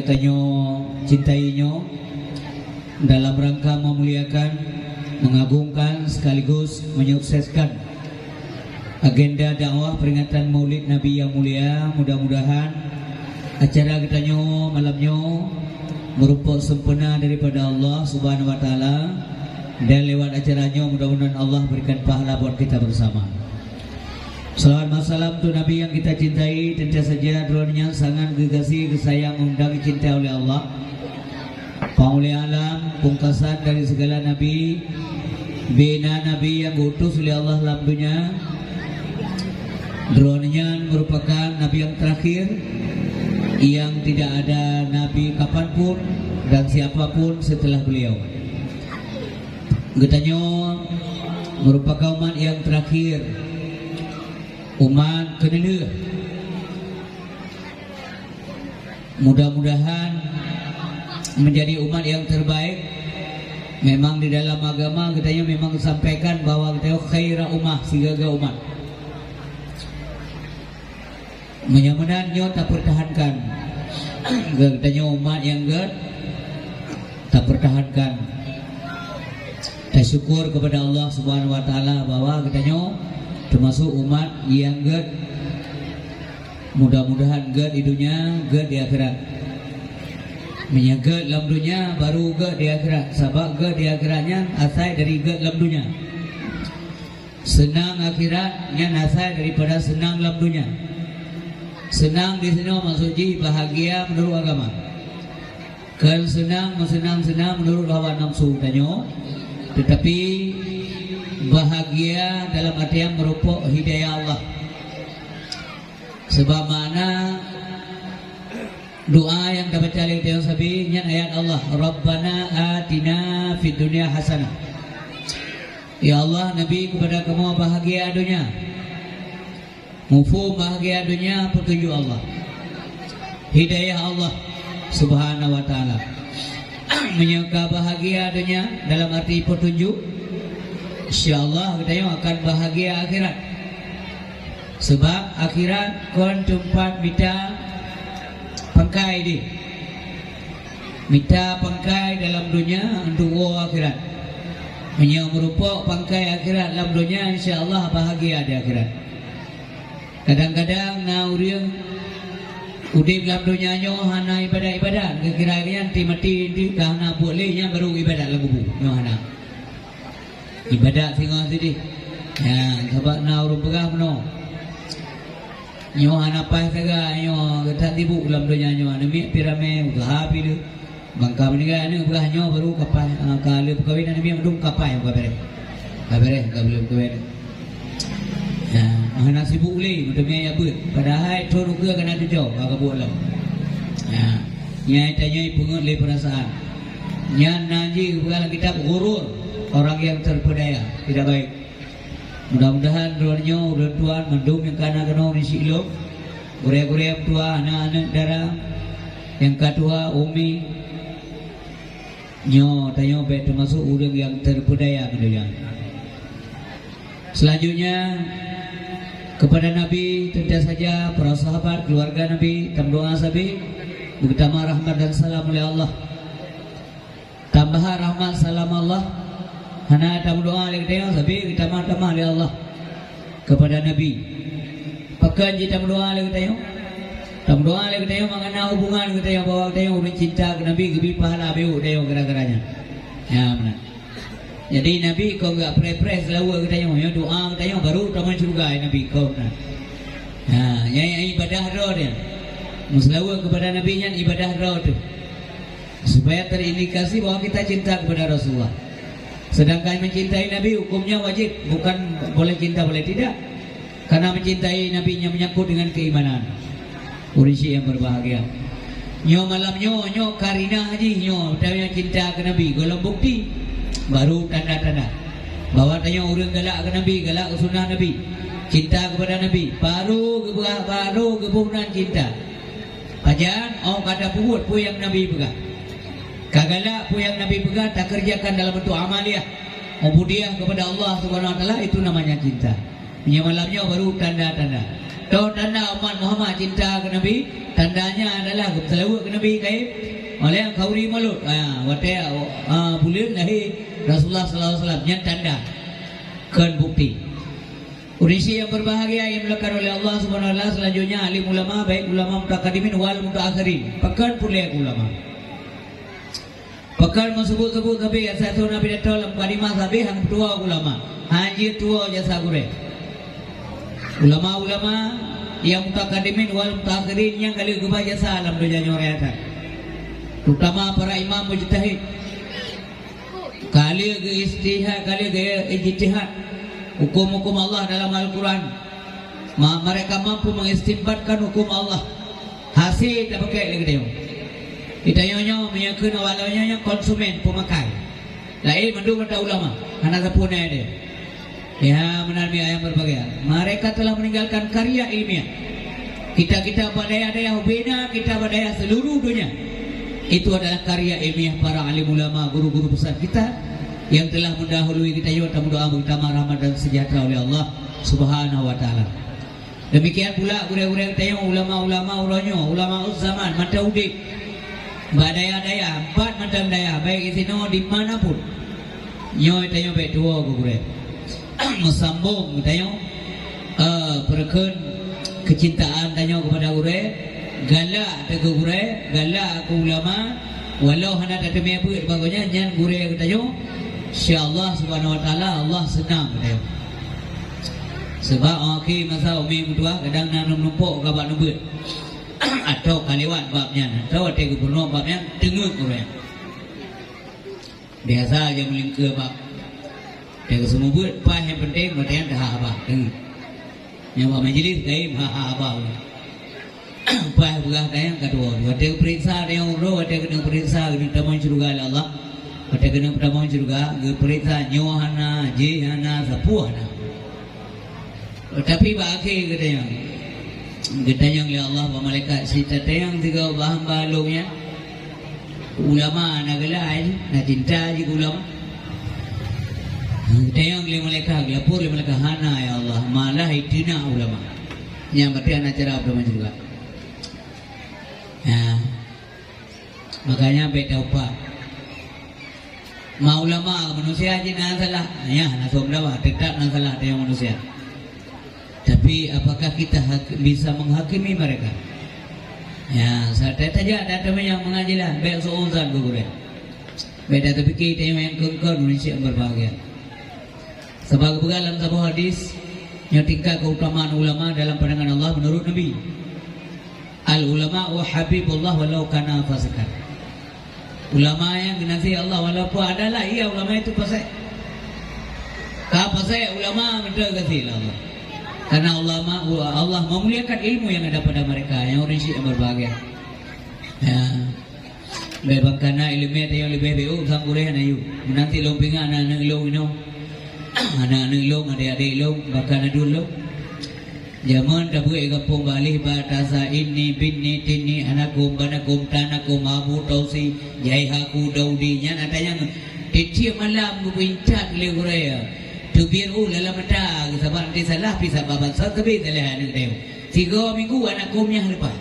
katanya cintainya dalam rangka memuliakan, mengagungkan sekaligus menyukseskan agenda dakwah peringatan Maulid Nabi yang mulia. Mudah-mudahan acara katanya malamnya merupakan sempurna daripada Allah Subhanahu wa taala, dan lewat acaranya mudah-mudahan Allah berikan pahala buat kita bersama. Salawat salam tu Nabi yang kita cintai, tentu saja drone-nya sangat gegasi, kesayang, undang, dicintai oleh Allah. Pengulia alam, pungkasan dari segala Nabi, bina Nabi yang diutus oleh Allah dalam dunia. Drone-nya merupakan Nabi yang terakhir, yang tidak ada Nabi kapanpun dan siapapun setelah beliau. Katanya merupakan umat yang terakhir, umat kedua. Mudah-mudahan menjadi umat yang terbaik. Memang di dalam agama katanya memang disampaikan bahwa katanya khaira ummah, sigaga umat. Mudah-mudahan nyo tak pertahankan. Katanya umat yang tak pertahankan. Dan syukur kepada Allah Subhanahu wa taala bahwa katanya termasuk umat yang mudah-mudahan di dunia, di akhirat. Menyagat dalam dunia baru di akhirat. Sebab di akhiratnya asal dari dalam dunia. Senang akhiratnya asal daripada senang dalam dunia. Senang di sini maksudnya bahagia menurut agama. Kalau senang menurut hawa nafsu tanya. Tetapi bahagia dalam artian merupakan hidayah Allah. Sebab mana doa yang dapat cari tayang sabi nya ayat Allah, Rabbana atina fid dunya hasanah. Ya Allah, Nabi kepada kamu bahagia dunia. Mufhum bahagia dunia petunjuk Allah. Hidayah Allah Subhanahu wa taala. Menyangka bahagia dunia dalam arti petunjuk, insyaallah kita akan bahagia akhirat. Sebab akhirat kon tempat kita pangkai di. Minta pangkai dalam dunia untuk akhirat. Yang merupakan pangkai akhirat dalam dunia, insyaallah bahagia di akhirat. Kadang-kadang nauriang udip dalam dunia nyo hana ibadat-ibadat, kekiraan ti mati ti kahana bolehnya baru ibadat lagu bu nyo hana. Ibadat tengah tadi. Ya, sebab naurung pegah no. Nyo hana pas saga nyo ketat tibu dalam dunia nyo nami pirame udah habis tu. Bangka meninggal ni pegah nyo baru kapai kalau perkahwinan nami mendung kapai kabere. Kabere belum kahwin. Ya, hana sibuk le untuk dia ya ber. Padahal tu ruga kena tujuh bagi buat lah. Ya, nyai tanya pengut le perasaan. Nyan naji bukan kitab gurur, orang yang terpedaya, tidak baik. Mudah-mudahan doanya udah tuan mendung yang kana isi lo. Gure-gure tua anak-anak darah. Yang kedua umi. Nyo tanya bet termasuk orang yang terpedaya kemudian. Selanjutnya kepada Nabi, tentu saja para sahabat, keluarga Nabi, doa sabi, bersama rahmat dan salam oleh Allah. Tambah rahmat salam Allah, hana doa oleh dia sabi, kita tambah oleh Allah kepada Nabi. Pakai kita doa oleh dia, doa oleh dia mengenai hubungan kita yang bawa dia orang cinta ke Nabi, kebi pahala beu dia gara-garanya. Ya benar. Jadi Nabi kau enggak pre-pre selalu kita yang doa kita yang baru taman surga Nabi kau nah. Nah, yang ibadah roh dia. Selalu kepada Nabi nya ibadah roh tu. Supaya terindikasi bahwa kita cinta kepada Rasulullah. Sedangkan mencintai Nabi hukumnya wajib, bukan boleh cinta boleh tidak. Karena mencintai Nabi nya menyangkut dengan keimanan. Urisi yang berbahagia. Nyo malam nyo karina haji nyo tanya cinta ke Nabi golong bukti. Baru tanda-tanda bahwa tanya orang galak ke Nabi, galak ke sunnah Nabi, cinta kepada Nabi, baru kebunan cinta. Pajan, kata pugut pun yang Nabi pegang. Kagalak pun yang Nabi pegang tak kerjakan dalam bentuk amaliah, ubudiah kepada Allah Subhanahu wa taala, itu namanya cinta. Malamnya baru tanda-tanda. Tahu tanda umat Muhammad cinta ke Nabi, tandanya adalah selawat ke Nabi kai. Oleh kauri malut. Wate bulan lahir Rasulullah sallallahu alaihi wasallam yang tanda kan bukti. Urisi yang berbahagia yang dilakukan oleh Allah Subhanahu wa taala selanjutnya alim ulama baik ulama mutaqaddimin wal mutaakhirin. Pekan pula ulama. Pekan sebut-sebut tapi satu Nabi dalam kalimah sabi hang tua ulama. Haji tua jasa gure. Ulama-ulama yang mutaqaddimin wal mutaakhirin yang kali gubah jasa alam dunia nyorayatan. Terutama para imam mujtahid. Kali ke istihad, kali ke ijtihad. Hukum-hukum Allah dalam Al-Quran. Mereka mampu mengistinbatkan hukum Allah. Hasil tak pakai lagi dia. Kita nyonya menyakun awalnya konsumen pemakai. Lain mendung ada ulama. Anak sepuna dia. Ya benar yang berbagai. Mereka telah meninggalkan karya ilmiah. Kita badaya-daya bina, kita badaya seluruh dunia. Itu adalah karya ilmiah para alim ulama, guru-guru besar kita yang telah mendahului kita juga berdoa utama rahmat dan sejahtera oleh Allah Subhanahu wa taala. Demikian pula guru-guru kita yang ulama-ulama ulanyo, ulama zaman mata udik. Badaya-daya, 4 macam daya, baik isino di manapun. Nyo kita baik dua guru. Mesambung kita perken kecintaan tanya kepada guru. Galak ke guru, galak ke ulama, walau hana tak temui apa bagusnya jangan guru kita yo. Insya-Allah Subhanahu wa taala Allah senang kita. Sebab okey masa umi berdua kadang nak numpuk ke bab numbut. Atau kalewat babnya, atau ada gubernur babnya tengok guru. Biasa aja melingkar bab. Dia semua buat pas yang penting berarti dah apa. Yang buat majlis gaib apa. Pas berah tayang kedua. Ada periksa dia urut, ada kena periksa kena tamu syurga Allah. Ada kena tamu syurga, periksa nyohana, jihana, sapuhana. Tapi bagi katanya oleh Allah malaikat sita tayang tiga bahan balungnya. Ulama nak gelai, nak cinta je ulama. Tayang oleh malaikat, lapor oleh malaikat hana ya Allah, malah itina ulama. Yang berarti anak cara ulama juga. Ya. Makanya beda upah. Ma ulama manusia aja nak salah. Ya, nak somdawa tetap nak salah dia manusia. Tapi apakah kita bisa menghakimi mereka? Ya, saya saja ada teman yang mengajilah baik seuzan guru. Beda tapi kita yang kengkar Indonesia berbahagia. Sebab dalam sebuah hadis yang tingkat keutamaan ulama dalam pandangan Allah menurut Nabi. Al ulama wa habibullah walau kana fasikan. Ulama yang dinasihi Allah walaupun adalah ia ulama itu pasal. Ka pasal ulama minta kasih Allah. Karena Allah memuliakan ilmu yang ada pada mereka yang orang yang berbahagia. Ya. Bebang kana ilmu yang lebih baik sang kuliah na yu. Nanti lompingan anak ilmu ino. Anak ilmu adik-adik ilmu bahkan dulu. Zaman tak boleh kampung balik batasa ini bini tini anakum banakum tanakum abu tausi jaihaku daudinya natanya tiap malam berbincang le guraya tu biar dalam mata sebab nanti salah pisah babat sahabat salah anak dia 3 minggu anakumnya lepas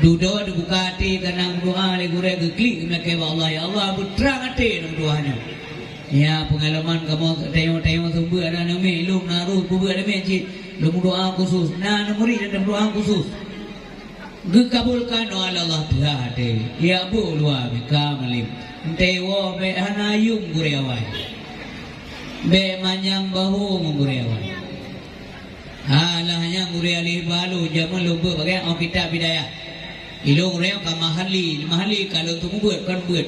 duduk dibuka hati kanang doa le guraya klik melaka Allah ya Allah berterang hati dalam doanya. Ya pengalaman kamu tengok sumber ada nama ilmu naruh kubur ada masjid dalam doa khusus nah murid dalam doa khusus gekabulkan oleh Allah Tuhan ya bu luar kamalim tewo be hanayum guriawai be manyang bahu guriawai halahnya guriali balu jaman lupa bagai kita bidaya ilung reo kamahali kalau untuk buat kan buat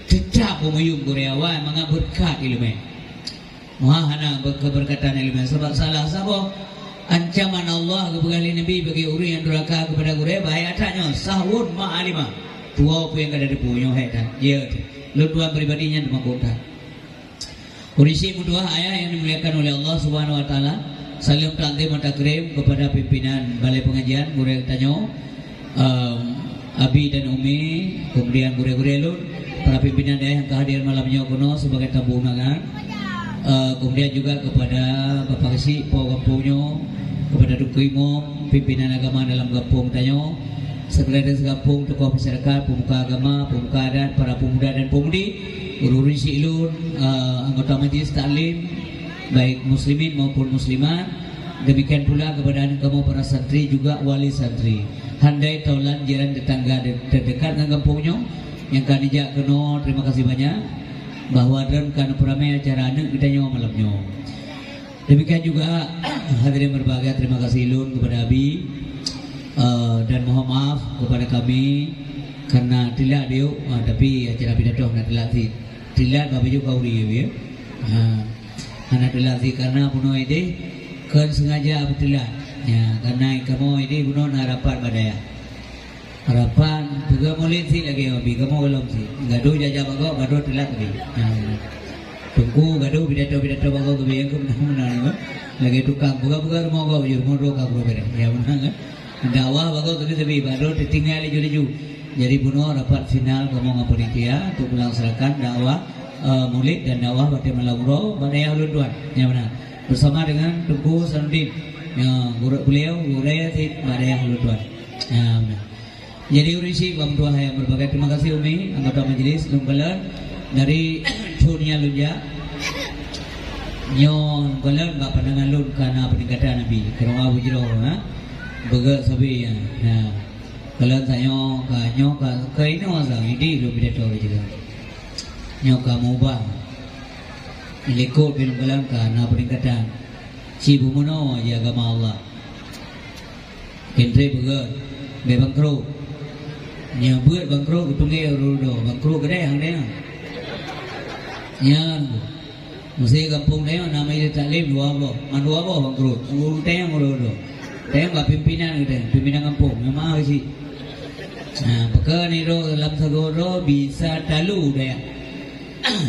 tetap memayung guriawai manga berkat ilmu mahana keberkatan ilmu sebab salah sabah ancaman Allah kepada Nabi bagi orang yang durhaka kepada guru bahaya tanya sahun ma'alima tua apa yang ada di punya hetan ya lu dua pribadinya di mahkota urisi dua ayat yang dimuliakan oleh Allah Subhanahu wa taala salam takdim takrim kepada pimpinan balai pengajian guru tanya Abi dan Umi kemudian guru-guru lu para pimpinan daerah yang kehadiran malamnya kuno sebagai tamu undangan kemudian juga kepada Bapak Kesi Pak Kampunyo kepada Duku Imam, pimpinan agama dalam kampung Tanyo, sekalian sekampung tokoh masyarakat, pemuka agama, pemuka adat, para pemuda dan pemudi, guru Rinsi Ilun, anggota majlis taklim, baik muslimin maupun muslimat. Demikian pula kepada kamu para santri juga wali santri. Handai taulan jiran tetangga terdekat dengan kampungnya yang kami jak kena terima kasih banyak bahwa dalam kan peramai acara anak kita nyawa malamnya. Demikian juga hadirin berbahagia, terima kasih Ilun kepada Abi dan mohon maaf kepada kami karena tidak dia tapi acara pidato nak tidak kami juga uri ya. Anak dilatih karena puno ide kan sengaja betul ya karena kamu ini puno harapan badaya harapan juga mulai sih lagi Abi kamu belum sih gaduh jajah bago gaduh telat tadi. Tunggu gaduh pidato bago kebiang ke mana lagi tukang buka rumah kau rumah kau berbeda ya benar dakwah bago tapi baru ditinggal ju jadi bunuh rapat final kamu ngapain dia untuk melaksanakan dakwah murid dan dakwah pada Malabro pada yang tuan ya benar bersama dengan Tunggu Sanudin yang beliau sih pada yang tuan ya benar. Jadi urisi kaum tua yang berbagai terima kasih Umi anggota majelis Lumbalan dari Dunia Lunja nyon balan bak pandangan lun karena peningkatan Nabi kerana Abu Jiro bergerak sabi ya kalau saya ka ini masa ini lu pidato juga nyoka mubah ilikut film balan karena peningkatan cibu mono ya agama Allah entry bergerak bebangkro nya buat bangkro kutunge rodo bangkro gede yang dia nya mesti kampung dia namanya taklim dua bangkro ngurus tayang rodo tayang nggak pimpinan gitu pimpinan kampung memang sih nah pekan itu dalam segoro bisa talu dia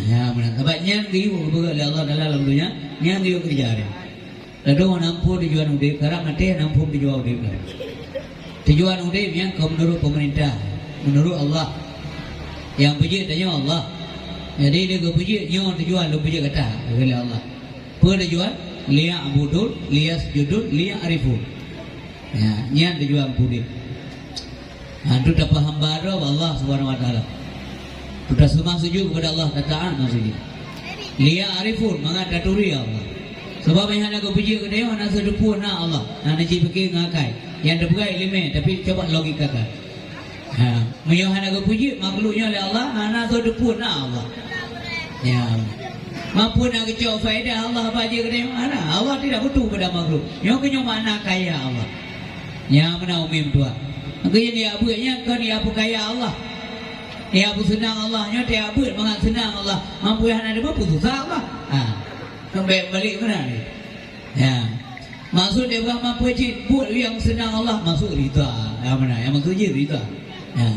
ya benar kabarnya gitu betul Allah dalam dunia yang dia kerja dia lalu nampur tujuan udah karena nanti nampur tujuan udah tujuan udah yang menurut pemerintah menurut Allah yang puji tanya Allah jadi dia puji nyon tujuan lu puji kata oleh Allah tujuan liya abudul liya sujudul liya arifun ya nyan tujuan pudi antu dapat hamba Allah subhanahu wa taala sudah semua sujud kepada Allah tataan maksudnya liya arifun mengada turi Allah sebab yang nak puji ke dia nak sedepun na Allah nak ji fikir ngakai yang terbuai ilmu tapi coba logika kan Menyuhan aku puji makhluknya oleh Allah anak tu depun Allah ya mampu nak kecau faedah Allah bagi ke mana Allah tidak butuh pada makhluk yang kenyo mana kaya Allah yang mana umim tua makanya dia abunya kan dia abu kaya Allah dia abu senang Allah nya dia abu mangat senang Allah mampu yang ada mampu susah Allah sampai balik mana ni ya maksud dia bukan mampu buat yang senang Allah masuk rida yang mana yang maksud je rida ya.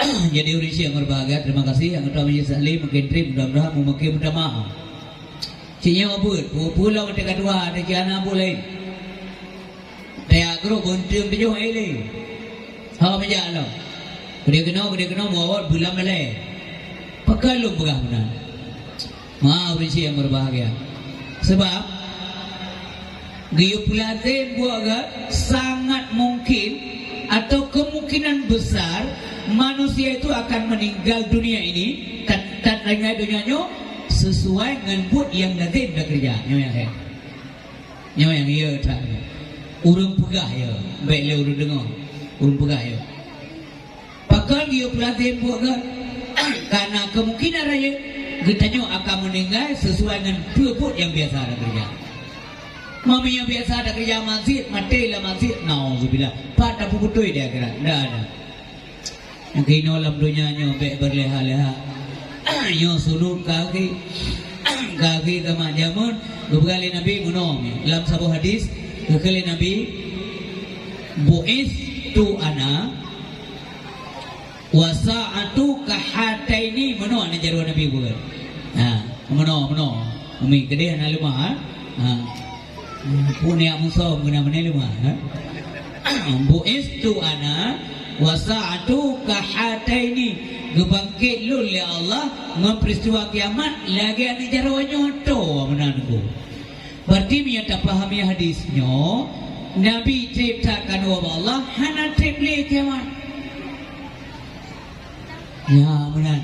Jadi urisi yang berbahagia terima kasih yang ketua Majlis Taklim mungkin mudah-mudahan mungkin minta maaf cinya abut pulau dekat dua ada kiana boleh dia grup buntung tujuh ele ha menjalo dia kena muawat bulan meleh pakai lu pegah benar maaf urisi yang berbahagia sebab gayup latin buat sangat mungkin atau kemungkinan besar manusia itu akan meninggal dunia ini dan meninggal dunianya sesuai dengan buat yang nanti dah kerja yang iya tak urung pegah ya baik le urung dengar urung pegah ya pakal dia pelatihan buat karena kemungkinan raya kitanya akan meninggal sesuai dengan buat yang biasa ada kerja mami yang biasa ada kerja masjid, mati lah masjid. Nauzubillah. Pada pukutui dia kira, tidak ada. Mungkin dalam dunia nyobek berleha-leha, nyo suluk kaki kama jamun. Kekali Nabi menom. Dalam sebuah hadis, kekali Nabi bu'is tu ana wasa'atu kahataini menom ni jaruan Nabi bukan. Menom. Umi gede anak lemah. Punya musuh guna menelma bu'istu ana wasa'atu kahataini gebangkit lul ya Allah memperistiwa kiamat lagi ada jarawanya to menanku Berarti dia tak pahami hadisnya. Nabi ceritakan wa Allah hana tripli kiamat. Ya benar.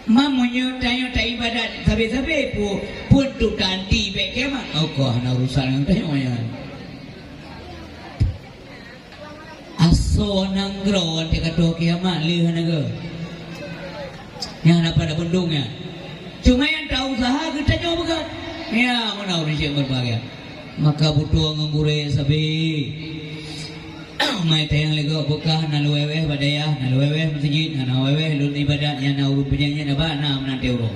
Mamunyo tayo tak ibadat sabi-sabi pun tu ganti be kiamat. Oh kau hana urusan yang tayo yan. Aso nanggro te kato kiamat lihat naga. Yang nak pada bendungnya. Cuma yang tak usaha kita nyoba begat. Ya mana orang siap berbahagia. Maka butuh ngure sabi mai tayang lego buka nalu weweh badaya nalu weweh masjid nalu weweh lun ibadat yang nauru penyanyi na ba na menanti urang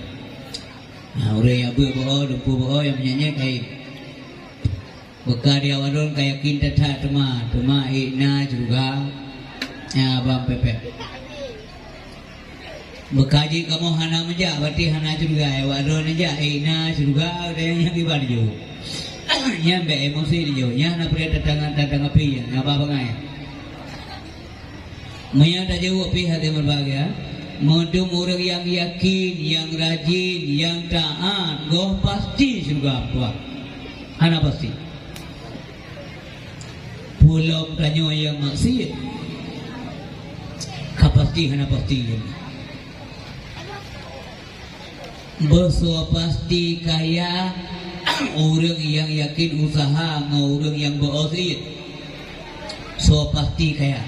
nah ure ya bu bo dumpu bo yang penyanyi kai buka dia wadon kayak kinta ta tuma ina juga ya bang pepe bekaji kamu hana meja berarti hana juga ya wadon aja ina juga ada yang ibadat juga yang be emosi dia yang nak pergi datang api yang apa bangai maya dah jauh api hati berbahagia modum orang yang yakin yang rajin yang taat goh pasti surga apa ana pasti pulau tanyo yang maksiat kapasti ana pasti berso pasti kaya orang yang yakin usaha orang yang berusaha so pasti kaya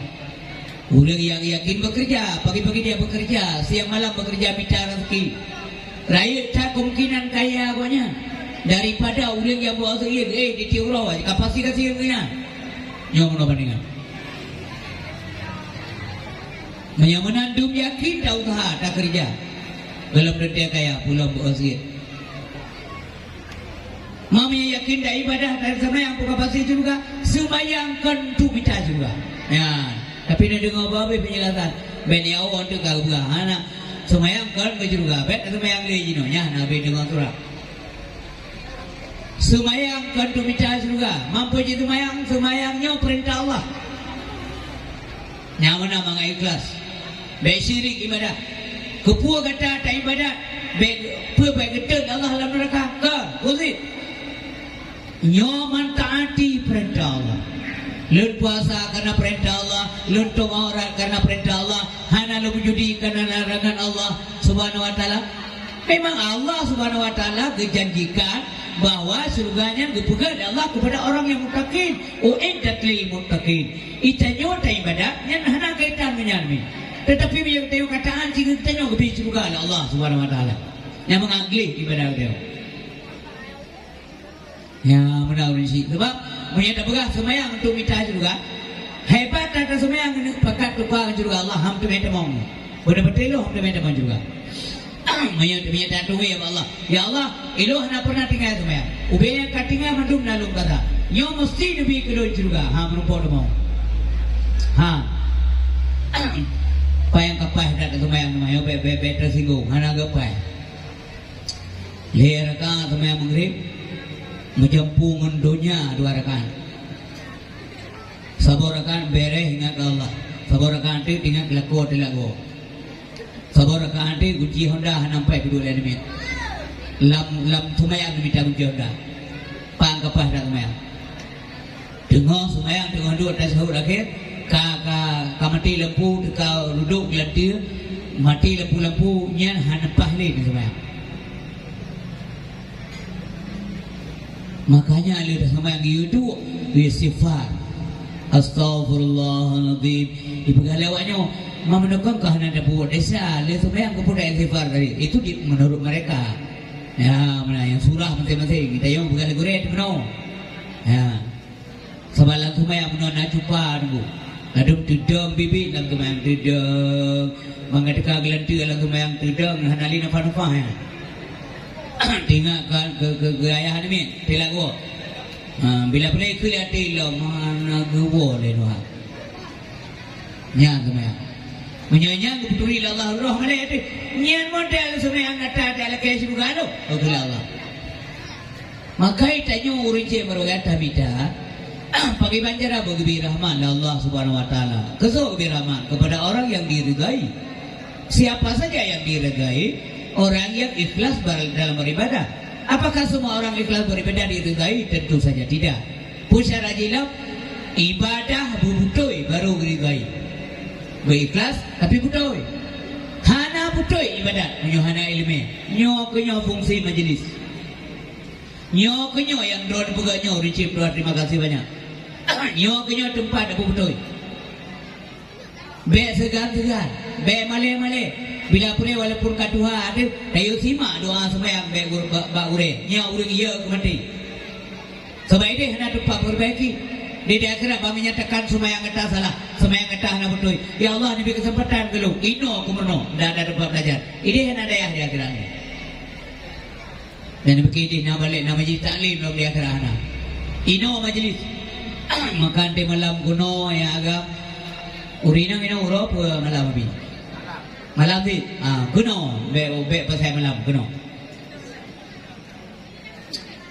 orang yang yakin bekerja pagi-pagi dia bekerja siang malam bekerja bicara rezeki rakyat tak kemungkinan kaya banyak daripada orang yang berusaha di tiurau kapasitas yang kena yang mana bandingan yang menandum yakin tak usaha tak kerja belum dia kaya pulang berusaha Mami yakin dah ibadah dan sembahyang bukan pasti juga sembahyang kentu kita juga. Ya, tapi nak dengar apa penjelasan. Ben ya orang tu kau bukan anak sembahyang kan juga. Ben sembahyang lagi no nya nabi dengar surah. Sembahyang kentu kita juga. Mampu je sembahyangnya perintah Allah. Nyaman nama ikhlas. Ben syirik ibadah. Kepua kata tak ibadat. Ben pe getul Allah dalam neraka. Ke? Uzit. Nyoman taati perintah Allah. Lun puasa karena perintah Allah, lun tungaurat karena perintah Allah, hana lu judi karena larangan Allah Subhanahu wa taala. Memang Allah Subhanahu wa taala berjanjikan bahwa surganya dibuka Allah kepada orang yang muttaqin. Uiddat lil muttaqin. Itanyo ta ibadat yang hana kaitan dengan ni. Tetapi yang tahu kataan jika itanyo ke surga Allah Subhanahu wa taala. Yang mengaglih ibadah dia. Ya benar sih. Sebab menyata begah semayang untuk minta juga. Hebat ada semayang ini pakat tukang juga Allah ham tu minta mau. Betul-betul lo ham tu minta mau juga. Menyata tunggu ya Allah. Ya Allah, iloh na pernah tinggal semayang. Ubenya katinga mandum nalung kata. Yo mesti lebih kedua juga. Ha merupakan mau. Ha. Payang kapah dah semayang nama yo be tersinggung. Hana gapai. Lerakan semayang maghrib. Menjempung dunia 2 rakaat. Satu rakaat bereh ingat Allah. Satu rakaat itu ingat laku. Satu rakaat itu uji Honda nampai kedua lain ni. Lam sumayang minta uji Honda. Pang kapah dah sumayang. Dengar sumayang dengar dua atas sahur akhir. Ka mati lampu ka duduk lantir mati lampu nyan hanapah ni sumayang. Makanya ada sama yang itu istighfar. Astaghfirullahaladzim. Di pegalawanya memenukkan kehadiran ada buat desa. Lihat semua yang kepada istighfar tadi. Itu menurut mereka. Ya, mana yang surah masing-masing. Kita yang pegal guret menau. Ya. Sebalang semua yang menau nak cupa dulu. Adum tudung bibit dalam semua yang tudung. Mengatakan gelantir dalam semua yang tudung. Hanali nafah-nafah ya. Tinggalkan ke ayah ni telak gua. Bila boleh ke lihat telak mana gua le doa. Nya semua. Menyanya betuli Allah roh mana itu. Nyan model semua yang ada dalam kes juga tu. Okey Allah. Maka itanya urince merogat tabita. Pagi banjara bagi rahman Allah Subhanahu wa taala. Kesok bagi rahman kepada orang yang diridai. Siapa saja yang diridai. Orang yang ikhlas dalam beribadah. Apakah semua orang ikhlas beribadah diridai? Tentu saja tidak. Pusara jilap ibadah butoi baru diridai. Berikhlas tapi butoi. Hana butoi ibadat, nyo hana ilmu. Nyo kenyo fungsi majlis. Nyo kenyo yang drone buka nyo ricip doa terima kasih banyak. Nyo kenyo tempat apa butoi. Be segan-segan, be male-male. Bila boleh walaupun katuha ada, tayo simak doa sembahyang be bak ure. Nya urang iya ke mati. Sebab ini hendak tempat perbaiki. Di akhirat kami menyatakan sembahyang kita salah, sembahyang kita hendak betul. Ya Allah, ni beri kesempatan ke lu. Ino kumeno dah ada tempat belajar. Ini hendak daya di akhirat. Dan begini nak balik nak majlis taklim dalam di akhirat hendak. Ino majlis. Makan di malam kuno yang agak urinang ina urop malam abi. Malam ni, kuno, be pasal malam kuno.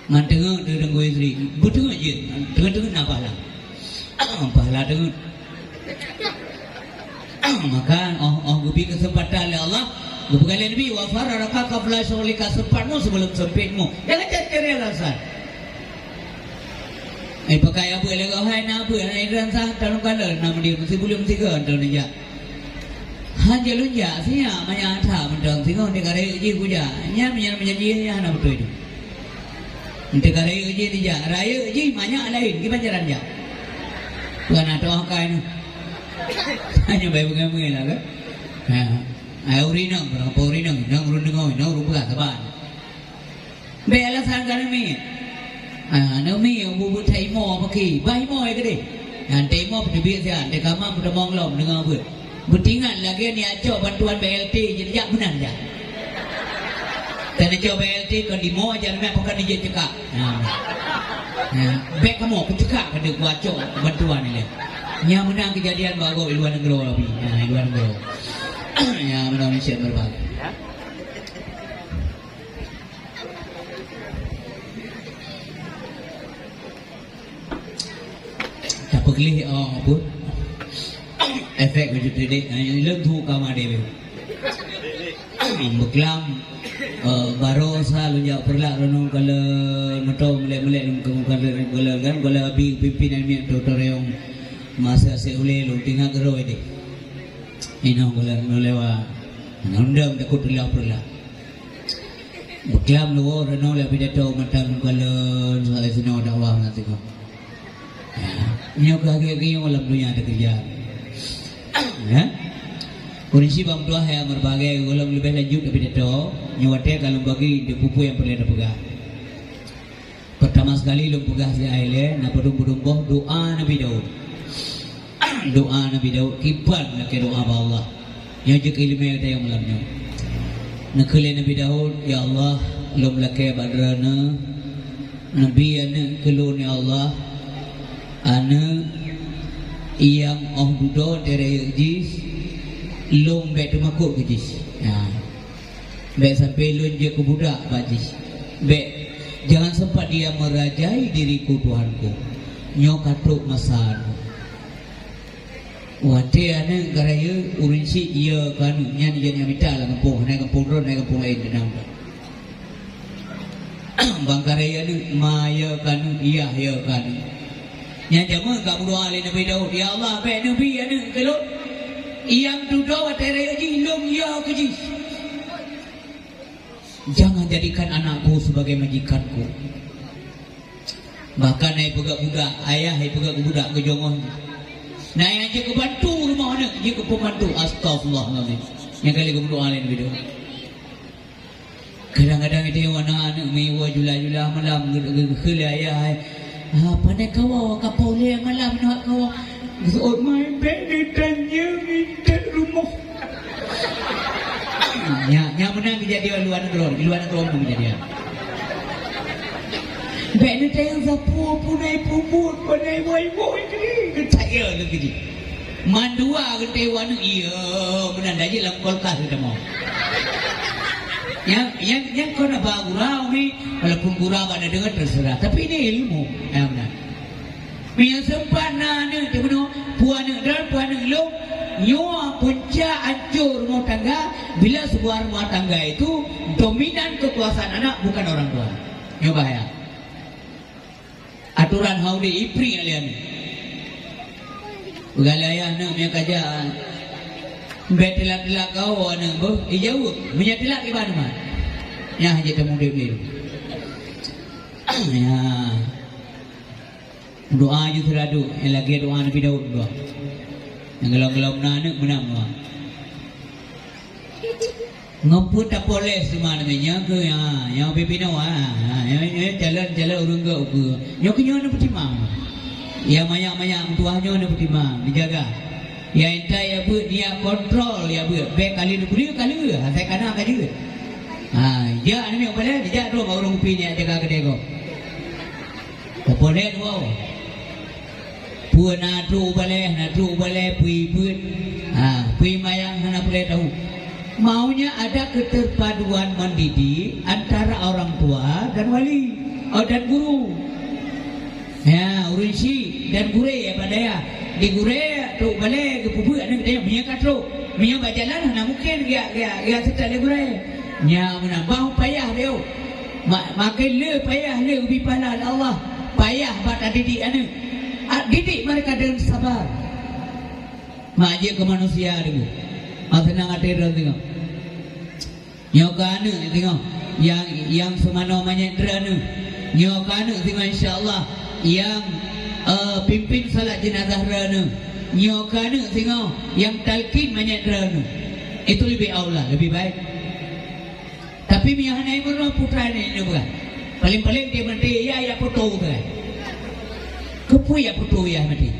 Mantengah dengan gue istri, betul aja, dengan nak pahala, pahala dengan. Maka, gue beri kesempatan oleh Allah, gue berkali Nabi, wafar raka kafla syolika sempatmu sebelum sempitmu, jangan cari alasan. Pakai apa lagi hai nak apa? Hai dan sah dalam kala nama dia mesti belum tiga tahun ni ya. Hanya lunja sih ya, banyak ada mendang tiga ni kare uji kuja, nya menyanyi ya nak betul itu. Nanti kare uji ni ya, raya uji banyak lain, kita jalan ya. Bukan ada orang kain. Hanya bayi pengen lah kan. Ayo urinang, berapa urinang, nang urundengau, nang urupah saban. Bayi alasan kami ni. Nếu mi bu thầy mò mà kỳ bay mò cái đi thầy mò thì biết gì thầy cảm ơn mình mong lòng dengan apa bertingan lagi ni aco bantuan BLT jadi jak benar ya dan aco BLT kan di mo aja mek bukan dia cekak bek kamu aku cekak pada gua aco bantuan ni nya menang kejadian bago di luar negeri lebih di luar negeri ya menang Malaysia berbagai Pagli apa efek wujud dedek yang thu kamar dia beklam barosa lunjak perlak renung kalau metau melek-melek kalau kan kalau abi pimpinan mi doktor yang masa seule lu tinggal gero ini ino kalau lewa ngundang takut perlak beklam lu renung lebih datau matang kalau saya sino dakwah nanti kau nyok lagi yang dalam dunia ada kerja, ya. Kondisi bang tua yang berbagai kalau lebih lanjut lebih detail, nyawatnya kalau bagi di pupu yang perlu dipegang. Pertama sekali lu pegang si aile, nak berumbuh doa Nabi Daud, doa Nabi Daud kipan nak doa Allah, yang juga ilmu yang ada yang malamnya. Nak kalian Nabi Daud, ya Allah, lu melakai badrana, Nabi anak kelun ya Allah. Ana yang dudo dari jis long bet makuk ke jis bet sampai lun je ke budak bajis bet jangan sempat dia merajai diriku Tuhanku nyok katuk masan wate ana garaya urinsi ia kan nyan nya minta lah kampung naik kampung ron naik kampung lain denang bang garaya ni maya kan iya ya kan yang jamu tak berdoa oleh Nabi Daud. Ya Allah, baik Nabi ada kalau yang duduk waterai aji long ya keji. Jangan jadikan anakku sebagai majikanku. Bahkan ai pegak budak, ayah ai pegak budak ke jongon. Nah yang je ke bantu rumah anak, je ke pembantu. Astagfirullahalazim. Yang kali berdoa oleh Nabi Daud. Kadang-kadang dia anak-anak mewah jula-jula malam ke ayah. Pandai kau kapau le malam nak kau. Oh my baby tanya minta rumah. Nya menang kejadian luar negeri, di luar negeri pun kejadian. Baik ni tayang sapu punai pumut pandai boy ni. Saya lagi ni. Mandua ketewan iya menanda je dalam kolkas kita mau. Yang kau nak bawa gurau ni, walaupun gurau ada dengar terserah. Tapi ini ilmu, yang benar. Yang sempana ni, puan dan puan lu, nyo pun punca hancur rumah tangga bila sebuah rumah tangga itu dominan kekuasaan anak bukan orang tua. Ini bahaya. Aturan haudi ipri kalian. Begalaya na punya kerjaan. Betilak-tilak kau na boh jauh. Punya tilak di mana? Ya haji temu dia. Ya. Doa je teradu. Yang lagi doa Nabi Daud doa. Yang gelap-gelap anak menang doa. Ngemput tak boleh semua namanya ke yang pipin awak. Jalan-jalan urung ke. Yang kenyo na pertimang. Yang banyak-banyak tuahnya na pertimang dijaga. Yang entai ya bu dia kontrol ya bu. Baik kali dia kali saya kana kaje. Ya ni yang boleh dia tu urung pipin jaga kedai kau. Tak boleh wow. Puan natu boleh pui. Pui mayang hana boleh tahu. Maunya ada keterpaduan mendidik antara orang tua dan wali dan guru. Ya, urusi dan gure ya padaya. Di gure tu boleh ke pupu ada kita punya katro. Punya bajalan hana mungkin dia serta di gure. Nya menambah payah dia. Makin le payah le ubi pala Allah. Payah buat didik anu. Didik mereka dengan sabar. Mak je ke manusia dulu. Senang hati dia tengok. Nyokana tengok. Yang semana manyendrana. Nyokana tengok insya-Allah yang pimpin salat jenazah rana. Nyokana tengok yang talqin manyendrana. Itu lebih aula, lebih baik. Tapi mihanai merah putra ni bukan. Paling-paling dia mati ya foto tu. Kepu ya foto ya mati.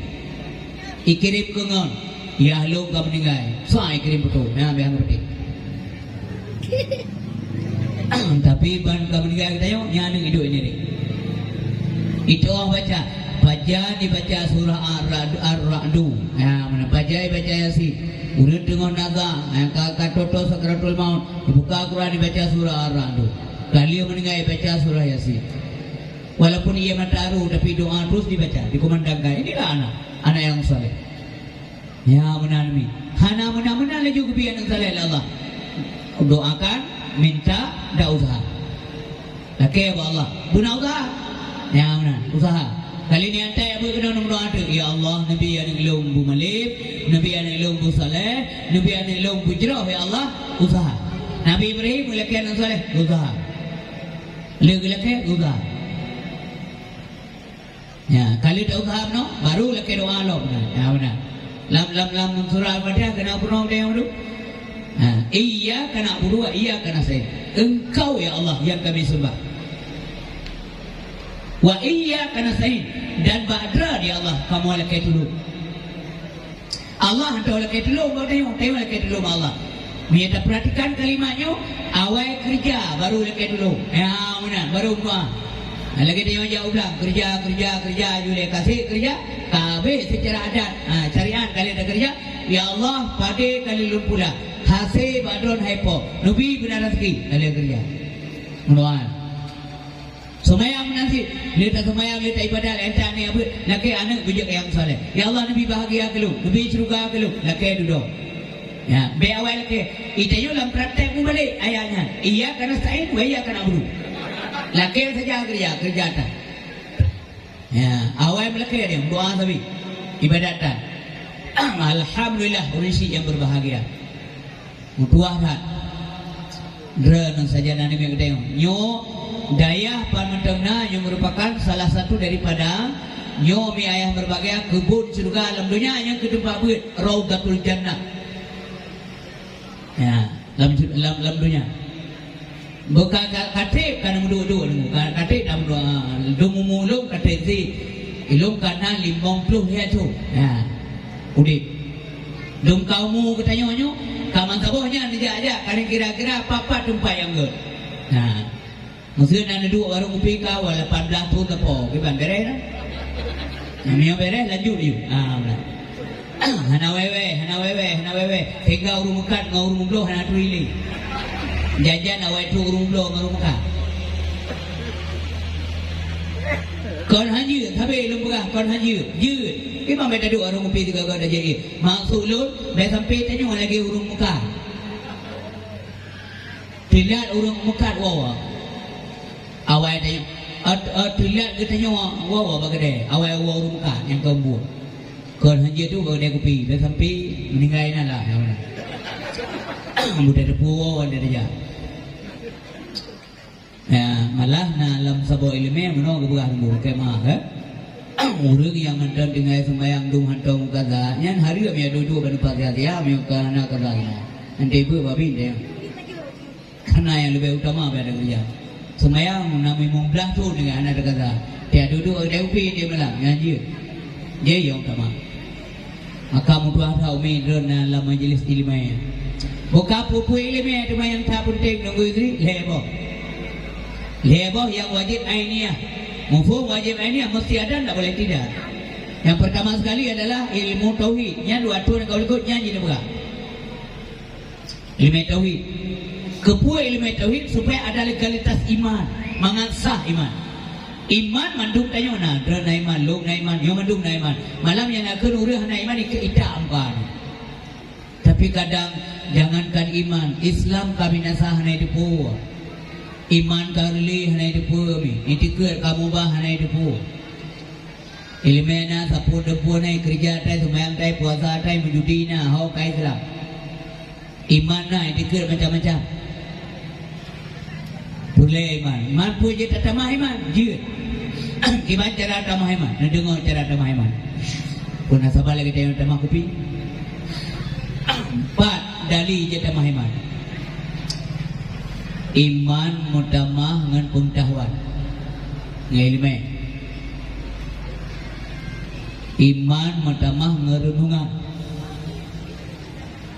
Ikirim ke ngon. Ya lo kau meninggal. Saya kirim foto. Nah biar ngerti. Tapi ban kau meninggal kita yo nyana hidup ini ni. Itu orang dibaca surah Ar-Ra'du. Ya mana baca Yasin. Urut dengan naga. Katoto sakratul maut. Dibuka Quran dibaca surah Ar-Ra'du. Kali meninggal baca surah Yasin. Walaupun ia mataru tapi doa terus dibaca, dikumandangkan. Inilah anak yang saleh. Ya menalmi. Hana mana lagi kebian yang saleh Allah. Doakan, minta, dak usaha. Laki Allah. Guna usaha. Ya mana? Usaha. Kali ni antai apa kena doa tu? Ya Allah, Nabi yang ilmu bu Malib, Nabi yang ilmu bu Saleh, Nabi yang ilmu bu Jirah. Ya Allah, usaha. Nabi Ibrahim laki yang saleh, usaha. Lagi usaha. Ya, kali tak usaha no, baru laki doa lo. Ya benar. Lam surah Al-Fatihah kena pernah dia yang dulu. Iya kena berdua, iya kena saya. Engkau ya Allah yang kami sembah. Wa iya kena saya dan badra dia Allah kamu laki dulu. Allah hantar laki dulu, kau tengok laki dulu Allah. Kita perhatikan kalimatnya, awal kerja baru laki dulu. Ya benar, baru doa. Lagi dia jauh ulang kerja jule kasih kerja kabeh secara adat syariat kali ada kerja ya Allah pada kali lumpula hasil badron haipo nabi benar rezeki kali kerja mendoa semayang nanti lihat semayang lihat ibadah lihat ni apa laki anak bijak yang soleh ya Allah nabi bahagia kelu nabi syurga kelu laki duduk ya be awal laki itu dalam praktek balik ayatnya iya karena sa'in wa iya karena abdu laki saja kerja tak. Ya, awal laki dia doa tapi ibadatan. Alhamdulillah urisi yang berbahagia. Mutuah tak. Dren saja nani yang kita nyo dayah panmentengna yang merupakan salah satu daripada nyo mi ayah berbahagia kebun surga alam dunia yang kedua buat Raudatul Jannah. Ya, dalam dunia. Bukan katip kan dua-dua katip dalam dua mulung katip si ilung kana 50 ya tu ya udip dum kaumu katanya nyo kaman tabohnya dia aja kan kira-kira apa tempat yang ge nah mungkin ada dua warung kopi kau 18 tu tepo kiban beres nah mio beres lanjut you hana wewe hingga urung mekat ngau urung bloh hana tuili jajan awak tu urung bloh ngau muka kon hanyu tapi lembah kon hanyuยืด Imam beda dua orang kopi tiga ada jadi. Maksudul dah sampai tanya lagi urung muka. Dilihat urung muka wawa. Awal tanya. Dilihat kita tanya wawa bagade. Awal urung muka yang kembu. Kon hanya tu bagade kopi dah sampai meninggal lah. Mudah depu wawa dia aja. Ya, malah na alam sabo ilmu menong kebukaan bu kemah urang yang mantan dengan sembahyang dum hantong kaza nyan hari kami duduk ban pakai dia mi kana kaza nanti ibu babi dia karena yang lebih utama pada kerja sembahyang nami mumlah tu dengan anak kaza dia duduk ada upi dia malam nyanyi dia yang utama maka mudah tahu mi drona dalam majlis ilmu buka pupu ilmu itu yang tak penting nunggu istri leboh yang wajib ainiyah. Mufhum wajib ainiyah mesti ada, tidak boleh tidak. Yang pertama sekali adalah ilmu tauhid. Nya dua tu kau ikut nyanyi ni bukan. Ilmu tauhid. Kepuai ilmu tauhid supaya ada legalitas iman, mengasah iman. Iman mandung tanya na, drana iman, log na iman, yo mandung na iman. Malam yang nak urang na iman ke ita ampan. Tapi kadang jangankan iman, Islam kami nasah na itu iman karli hanai depu mi itikut kamu bah hanai depu ilmena sapu depu nai kerja tai sembahyang tai puasa tai menjudi na hau kai Islam iman na itikut macam-macam boleh iman pun je tak tamah iman je gimana cara tamah iman nak dengar cara tamah iman pun sabar lagi tengok tamah kopi 4 dali je tamah iman iman mutamah dengan pengetahuan ilmu iman mutamah dengan renungan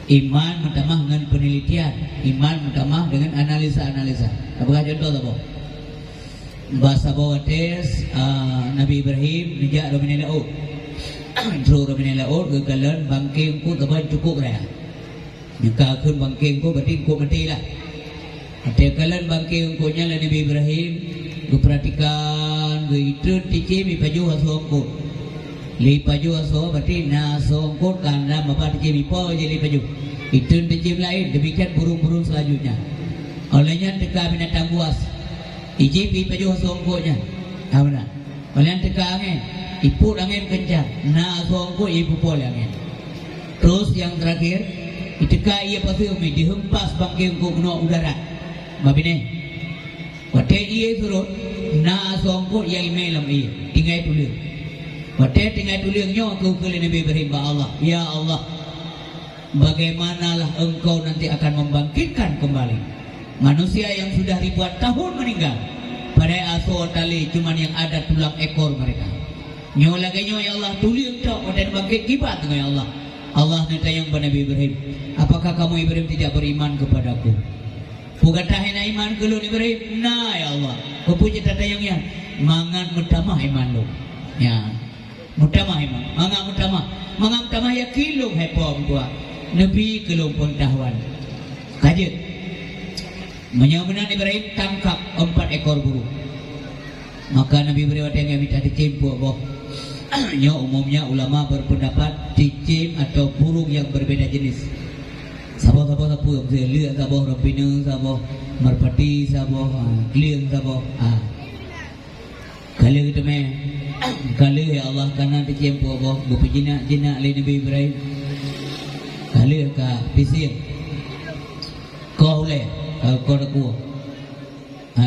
iman mutamah dengan penelitian iman mutamah dengan analisa-analisa apakah contoh apa bahasa bawates Nabi Ibrahim dijak Romina Laut True Romina Laut gagalan bangking ku teban cukup raya jika akun bangking ku berarti ku mati lah Tekalan bangkai ungkunya lah Nabi Ibrahim Gue perhatikan Gue itu tici mi paju asongku Li paju asong berarti nasongku Karena bapak tici mi po je li paju Itu tici lain demikian burung-burung selanjutnya Olehnya teka binatang buas Tici mi paju asongku nya Apa nak Olehnya teka angin Iput angin kencang Nasongku ibu pol angin Terus yang terakhir Iteka ia pasal umi dihempas bangkai ungku kena udara Babine, wate iye turut na songkut yang email iye tinggal tulis. Wate tinggal tulisnya aku ke Nabi Ibrahim Allah. Ya Allah, bagaimanalah engkau nanti akan membangkitkan kembali manusia yang sudah ribuan tahun meninggal pada asal tali cuman yang ada tulang ekor mereka. Nyo lagi nyo ya Allah tulis tak dan bangkit kibat dengan ya Allah. Allah nanti yang Nabi Ibrahim. Apakah kamu Ibrahim tidak beriman kepadaku? Bukan tahina iman kalau Ibrahim. Nah ya Allah. Kepuji tata yang mangan mutamah iman lo. Ya. Mutamah iman. Mangan mutamah ya kilo hepom tua. Nabi kilo pengetahuan. Kajet. Menyamanan Ibrahim tangkap 4 ekor burung. Maka Nabi Ibrahim yang minta dicimpu boh. Ya umumnya ulama berpendapat cicim atau burung yang berbeda jenis. Sabah lia sabah rapina sabah merpati sabah kliang sabah kalau kita kalau ya Allah karena dicempu apa bupi jinak lain Nabi Ibrahim kalau ka pisir kau boleh kau nak kuah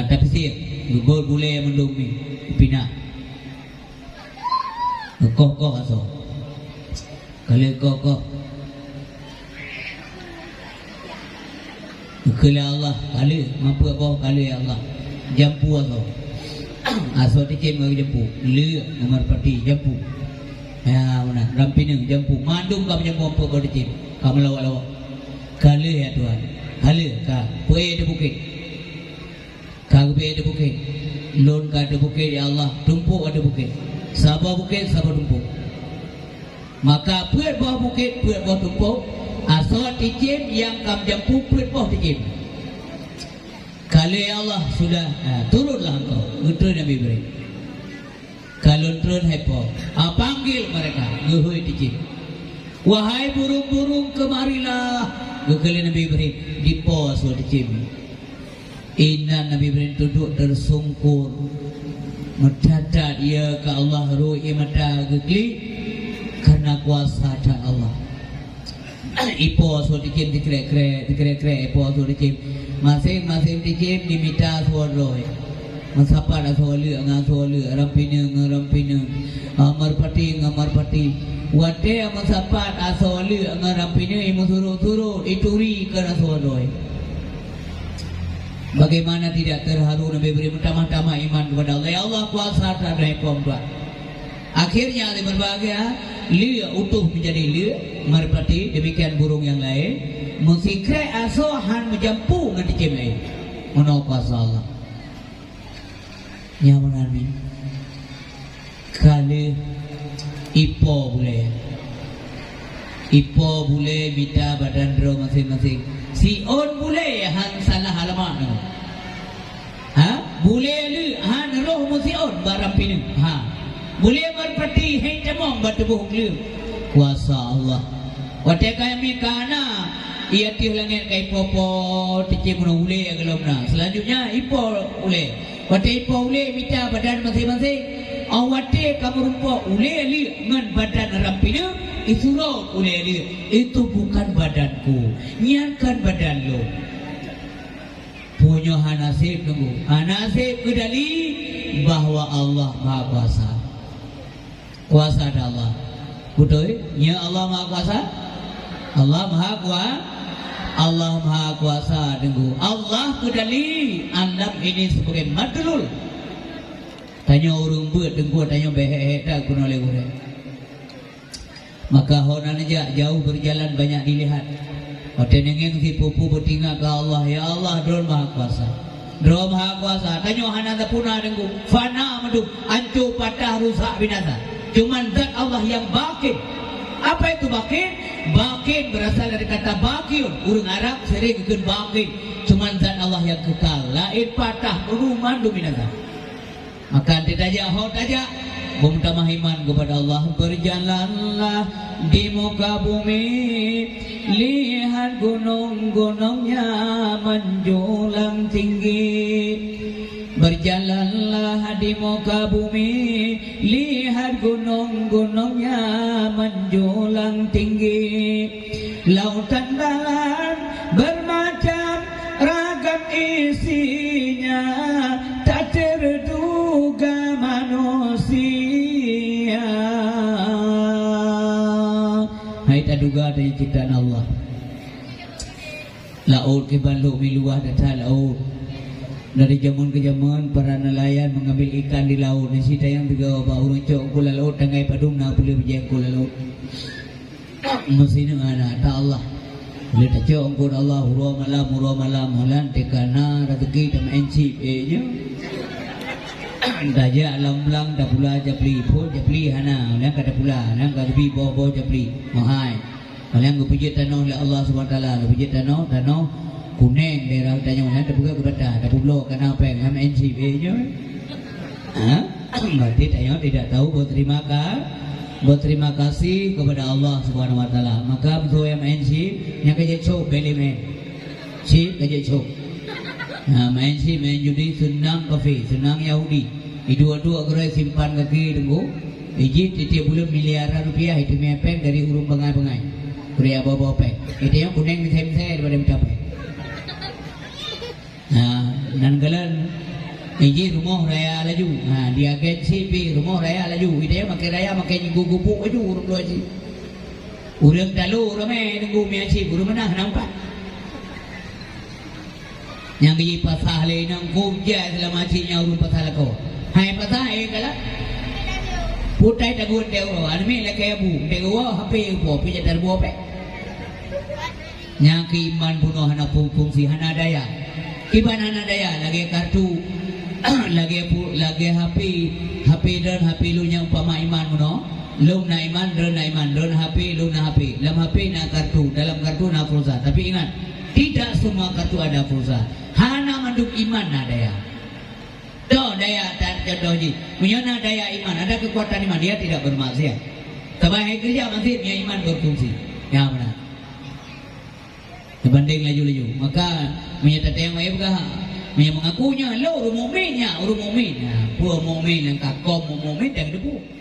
tapi pisir gol boleh mendumi pina kau aso kalau kau Kala Allah kali mampu apa kali Allah jampu atau aso dicem ngau jampu le nomor parti jampu ya mana rampineng jampu mandum ka jampu apa kau dicem kamu lawak kali ya Tuhan kali ka puai de bukit ka puai de bukit lon ka de bukit ya Allah tumpuk ada bukit sabah tumpuk maka puai bawah bukit puai bawah tumpuk asal tijim yang kam jampu perpoh tijim. Kalau ya Allah sudah turunlah engkau. Betul Nabi Ibrahim. Kalau turun hepo, panggil mereka. Gehui dicim. Wahai burung-burung kemarilah. Gekali Nabi Ibrahim dipos dicim. Inna Nabi Ibrahim duduk tersungkur. Mendadak ia ke Allah ru'i mata gekli karena kuasa ada Allah. Ipo so dicim dikrek-krek ipo so dicim. Masing-masing dicim diminta suara. Masapa dah suara ngasuara rampina marpati wate masapa asoli ngarampina imu suruh ituri kana suara. Bagaimana tidak terharu Nabi beri pertama-tama iman kepada Allah. Ya Allah kuasa ada pompa. Akhirnya Ali berbahagia, lia utuh menjadi lia merpati demikian burung yang lain. Musikre asohan menjampu ngan dicemai. Menau kuasa Allah. Ya menami. Kali ipo boleh minta badan dro masing-masing. Si on boleh han salah halaman. Boleh lu han roh musi on barang pinu. Boleh merpati hai jamong batu buhung lu. Kuasa Allah. Wate kami kana ia tih langit kai popo tici mun boleh agalomna. Selanjutnya ipo boleh. Wate ipo boleh minta badan masing-masing. Awate kamu rupa boleh lu ngan badan rampina. Itu roh boleh dia. Itu bukan badanku. Nyankan badan lo. Punya hanasib tunggu. Hanasib kedali bahwa Allah Maha Kuasa. Kuasa ada Allah. Betul? Ya Allah Maha Kuasa. Allah Maha Kuasa. Allah Maha Kuasa tunggu. Allah kedali alam ini sebagai madlul. Tanya urung buat tunggu tanya behek tak guna oleh. Maka honan aja jauh berjalan banyak dilihat. Ada nengeng si pupu bertinggal ke Allah. Ya Allah Dron Maha Kuasa. Dron Maha Kuasa. Tanya hanada punah dengku. Fana madu. Hancur patah rusak binasa. Cuman zat Allah yang bakin. Apa itu bakin? Bakin berasal dari kata bakiun. Urang Arab sering ikut bakin. Cuman zat Allah yang kekal. Lain patah rumah binasa. Maka tidak aja hot aja. Meminta iman kepada Allah. Berjalanlah di muka bumi, lihat gunung-gunungnya menjulang tinggi. Berjalanlah di muka bumi, lihat gunung-gunungnya menjulang tinggi. Lautan dalam bermacam ragam isinya, tak terduga manusia. Hai tak duga dari ciptaan Allah. Laut ke baluk miluah datang laut. Dari zaman ke zaman para nelayan mengambil ikan di laut. Nasi tayang tiga orang cok kula laut tangai padung na boleh berjaya kula laut. Mesti dengan tak Allah. Boleh tak cok kula Allah hurwa malam halan tekana rezeki tam encip nya. Daja alam lang dah pula japli hana yang kata pula yang kata bi bo japli mahai yang puji tanah oleh Allah Subhanahu wa taala puji tanah kuning daerah tanya mana dah buka kepada dah pulau kena apa yang NCB nya berarti tanya tidak tahu berterima kasih kepada Allah Subhanahu wa taala. Maka betul yang NC yang kerja cok belimen si kerja cok main judi senang kafe senang Yahudi. Dua-dua gerai simpan kaki tunggu. Iji tiap bulan miliaran rupiah itu mepeng dari urung bengai-bengai. Kuria bawa peng. Itu yang kuning misai daripada mencapai. Nah, dan galan iji rumah raya laju. Nah, dia agensi pi rumah raya laju. Itu yang makai raya makai gugupuk laju urung dua ji. Urang dalu ramai tunggu miaci urung mana nampak. Yang iji pasah le nang kubja selama cinya urung pasah lako. Hai pasah kala putai tagun dewa anmi leke bu dewa hape upo pija terbo pe nyaki iman bunuh hana fungsi hana daya kiban hana daya lagi kartu lagi HP dan HP lu yang umpama iman bunuh lum na iman dan HP lu na HP lam HP na kartu dalam kartu na pulsa. Tapi ingat tidak semua kartu ada pulsa. Hana manduk iman na daya. Do daya dan contoh ji, punya daya iman, ada kekuatan iman, dia tidak bermaksiat. Terbaik kerja masih punya iman berfungsi. Ya benar. Dibanding laju-laju. Maka menyata yang mai begah. Menyang mengakunya lo orang mukmin. Pura mukmin yang kakom mukmin dan debu.